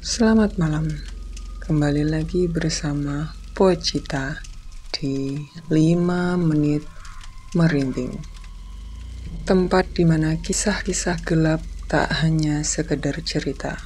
Selamat malam, kembali lagi bersama Pocita di 5 menit merinding. Tempat di mana kisah-kisah gelap tak hanya sekedar cerita,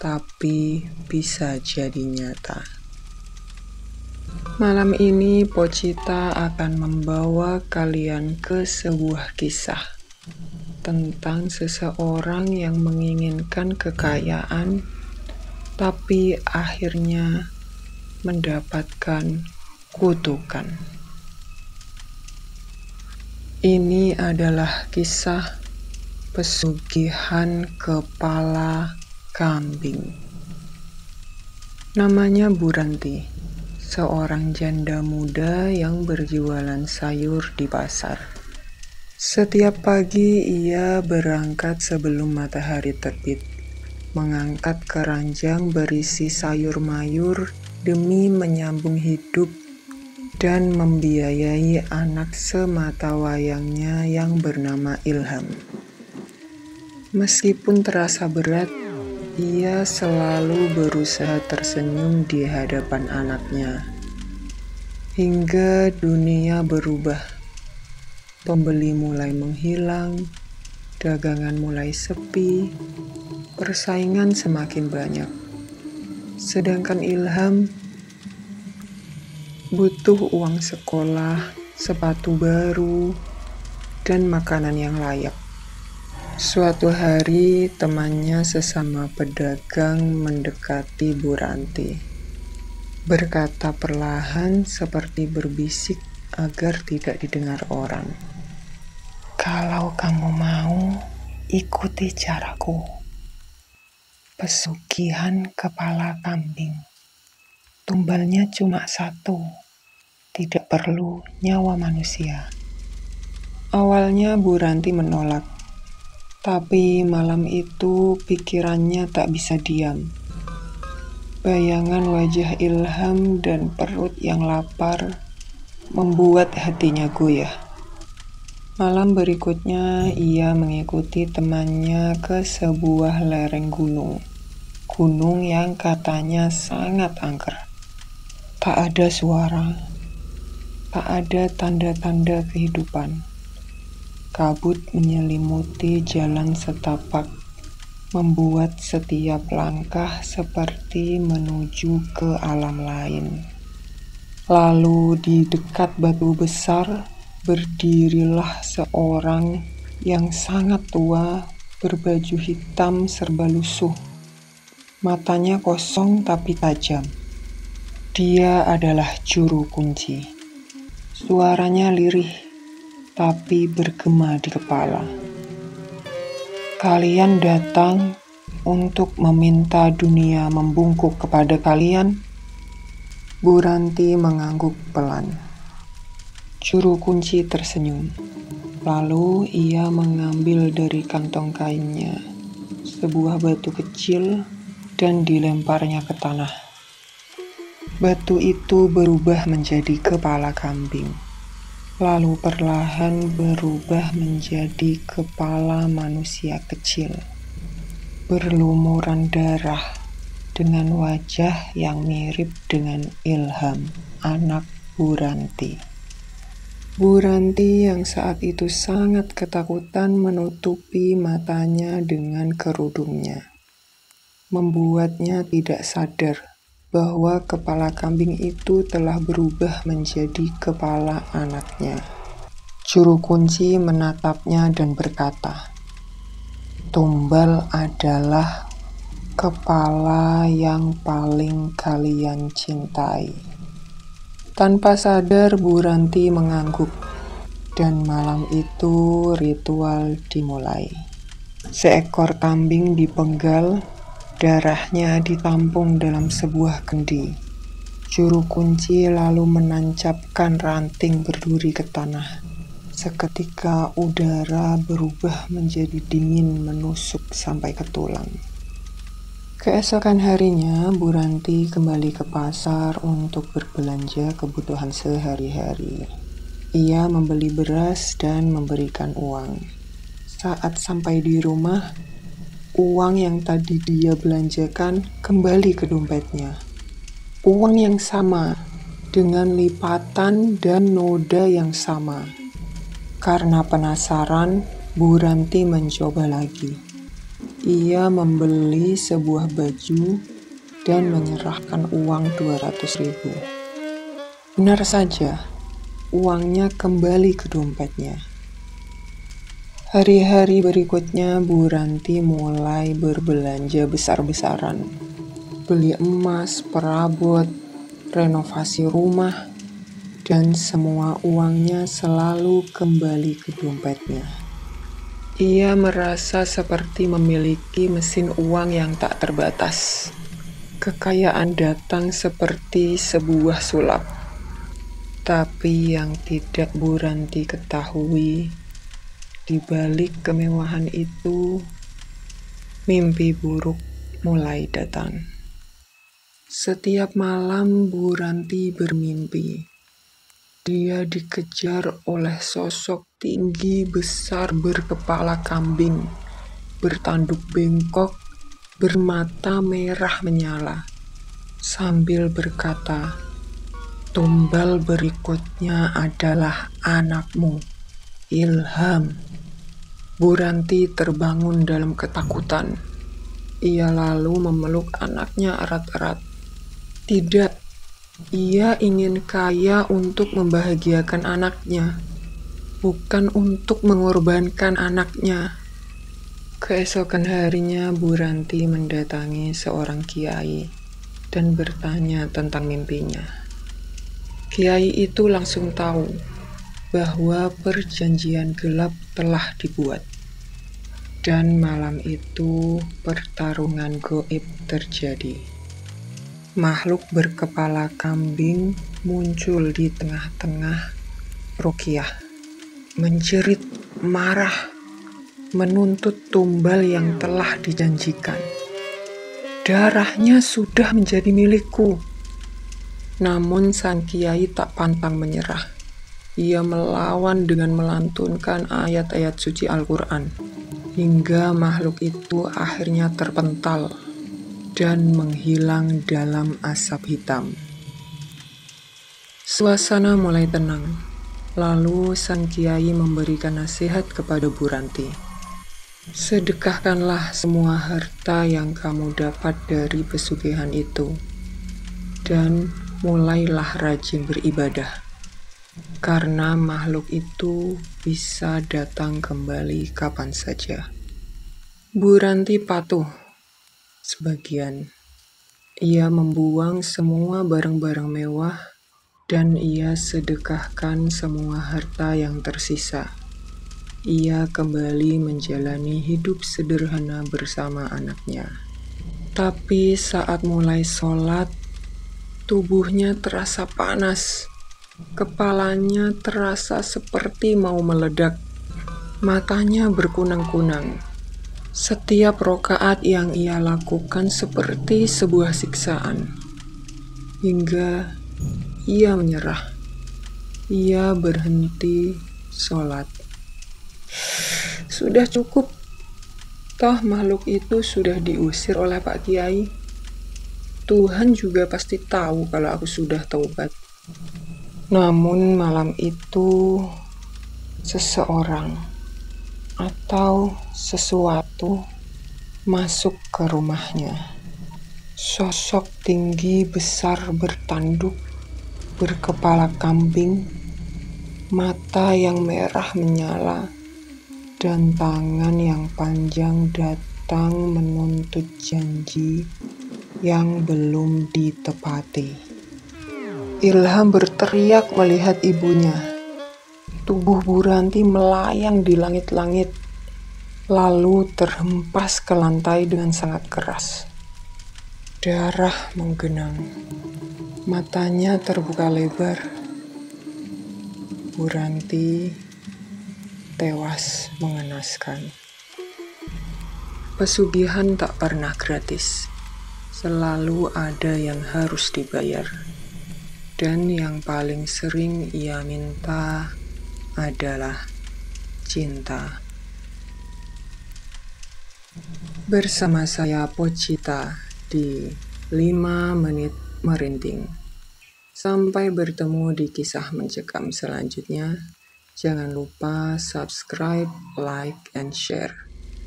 tapi bisa jadi nyata. Malam ini Pocita akan membawa kalian ke sebuah kisah tentang seseorang yang menginginkan kekayaan tapi akhirnya mendapatkan kutukan. Ini adalah kisah pesugihan kepala kambing. Namanya Bu Ranti, seorang janda muda yang berjualan sayur di pasar. Setiap pagi ia berangkat sebelum matahari terbit, mengangkat keranjang berisi sayur mayur demi menyambung hidup dan membiayai anak sematawayangnya yang bernama Ilham. Meskipun terasa berat, ia selalu berusaha tersenyum di hadapan anaknya. Hingga dunia berubah, pembeli mulai menghilang, dagangan mulai sepi, persaingan semakin banyak. Sedangkan Ilham butuh uang sekolah, sepatu baru, dan makanan yang layak. Suatu hari temannya sesama pedagang mendekati Bu Ranti, berkata perlahan seperti berbisik agar tidak didengar orang. "Kalau kamu mau, ikuti caraku. Pesugihan kepala kambing. Tumbalnya cuma 1, tidak perlu nyawa manusia." Awalnya Bu Ranti menolak, tapi malam itu pikirannya tak bisa diam. Bayangan wajah Ilham dan perut yang lapar membuat hatinya goyah. Malam berikutnya ia mengikuti temannya ke sebuah lereng gunung. Gunung yang katanya sangat angker. Tak ada suara, tak ada tanda-tanda kehidupan. Kabut menyelimuti jalan setapak, membuat setiap langkah seperti menuju ke alam lain. Lalu di dekat batu besar, berdirilah seorang yang sangat tua, berbaju hitam serba lusuh. Matanya kosong tapi tajam. Dia adalah juru kunci. Suaranya lirih, tapi bergema di kepala. "Kalian datang untuk meminta dunia membungkuk kepada kalian?" Bu Ranti mengangguk pelan. Juru kunci tersenyum. Lalu ia mengambil dari kantong kainnya sebuah batu kecil dan dilemparnya ke tanah. Batu itu berubah menjadi kepala kambing, lalu perlahan berubah menjadi kepala manusia kecil, berlumuran darah dengan wajah yang mirip dengan Ilham, anak Bu Ranti. Bu Ranti yang saat itu sangat ketakutan menutupi matanya dengan kerudungnya, membuatnya tidak sadar bahwa kepala kambing itu telah berubah menjadi kepala anaknya. Juru kunci menatapnya dan berkata, "Tumbal adalah kepala yang paling kalian cintai." Tanpa sadar Bu Ranti mengangguk, dan malam itu ritual dimulai. Seekor kambing dipenggal, darahnya ditampung dalam sebuah kendi. Juru kunci lalu menancapkan ranting berduri ke tanah. Seketika udara berubah menjadi dingin menusuk sampai ke tulang. Keesokan harinya, Bu Ranti kembali ke pasar untuk berbelanja kebutuhan sehari-hari. Ia membeli beras dan memberikan uang. Saat sampai di rumah, uang yang tadi dia belanjakan kembali ke dompetnya. Uang yang sama, dengan lipatan dan noda yang sama. Karena penasaran, Bu Ranti mencoba lagi. Ia membeli sebuah baju dan menyerahkan uang 200.000. Benar saja, uangnya kembali ke dompetnya. Hari-hari berikutnya, Bu Ranti mulai berbelanja besar-besaran. Beli emas, perabot, renovasi rumah, dan semua uangnya selalu kembali ke dompetnya. Ia merasa seperti memiliki mesin uang yang tak terbatas. Kekayaan datang seperti sebuah sulap. Tapi yang tidak Bu Ranti ketahui, di balik kemewahan itu, mimpi buruk mulai datang. Setiap malam Bu Ranti bermimpi. Dia dikejar oleh sosok tinggi besar berkepala kambing, bertanduk bengkok, bermata merah menyala, sambil berkata, "Tumbal berikutnya adalah anakmu, Ilham." Bu Ranti terbangun dalam ketakutan. Ia lalu memeluk anaknya erat-erat. Tidak, ia ingin kaya untuk membahagiakan anaknya, bukan untuk mengorbankan anaknya. Keesokan harinya, Bu Ranti mendatangi seorang kiai dan bertanya tentang mimpinya. Kiai itu langsung tahu bahwa perjanjian gelap telah dibuat. Dan malam itu pertarungan goib terjadi. Makhluk berkepala kambing muncul di tengah-tengah Ruqyah, menjerit marah, menuntut tumbal yang telah dijanjikan. Darahnya sudah menjadi milikku. Namun sang kiai tak pantang menyerah. Ia melawan dengan melantunkan ayat-ayat suci Al-Quran, hingga makhluk itu akhirnya terpental dan menghilang dalam asap hitam. Suasana mulai tenang. Lalu sang kiai memberikan nasihat kepada Bu Ranti. Sedekahkanlah semua harta yang kamu dapat dari pesugihan itu, dan mulailah rajin beribadah, karena makhluk itu bisa datang kembali kapan saja. Bu Ranti patuh sebagian. Ia membuang semua barang-barang mewah dan ia sedekahkan semua harta yang tersisa. Ia kembali menjalani hidup sederhana bersama anaknya. Tapi saat mulai sholat, tubuhnya terasa panas. Kepalanya terasa seperti mau meledak. Matanya berkunang-kunang. Setiap rokaat yang ia lakukan seperti sebuah siksaan. Hingga ia menyerah. Ia berhenti sholat. Sudah cukup. Toh makhluk itu sudah diusir oleh Pak Kiai. Tuhan juga pasti tahu kalau aku sudah taubat. Namun malam itu seseorang atau sesuatu masuk ke rumahnya. Sosok tinggi besar bertanduk, berkepala kambing, mata yang merah menyala, dan tangan yang panjang datang menuntut janji yang belum ditepati. Ilham berteriak melihat ibunya. Tubuh Bu Ranti melayang di langit-langit, lalu terhempas ke lantai dengan sangat keras. Darah menggenang, matanya terbuka lebar. Bu Ranti tewas mengenaskan. Pesugihan tak pernah gratis, selalu ada yang harus dibayar. Dan yang paling sering ia minta adalah cinta. bersama saya Pochita di 5 menit merinding. Sampai bertemu di kisah mencekam selanjutnya. Jangan lupa subscribe, like, and share.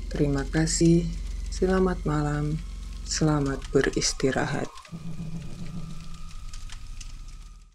Terima kasih. Selamat malam. Selamat beristirahat.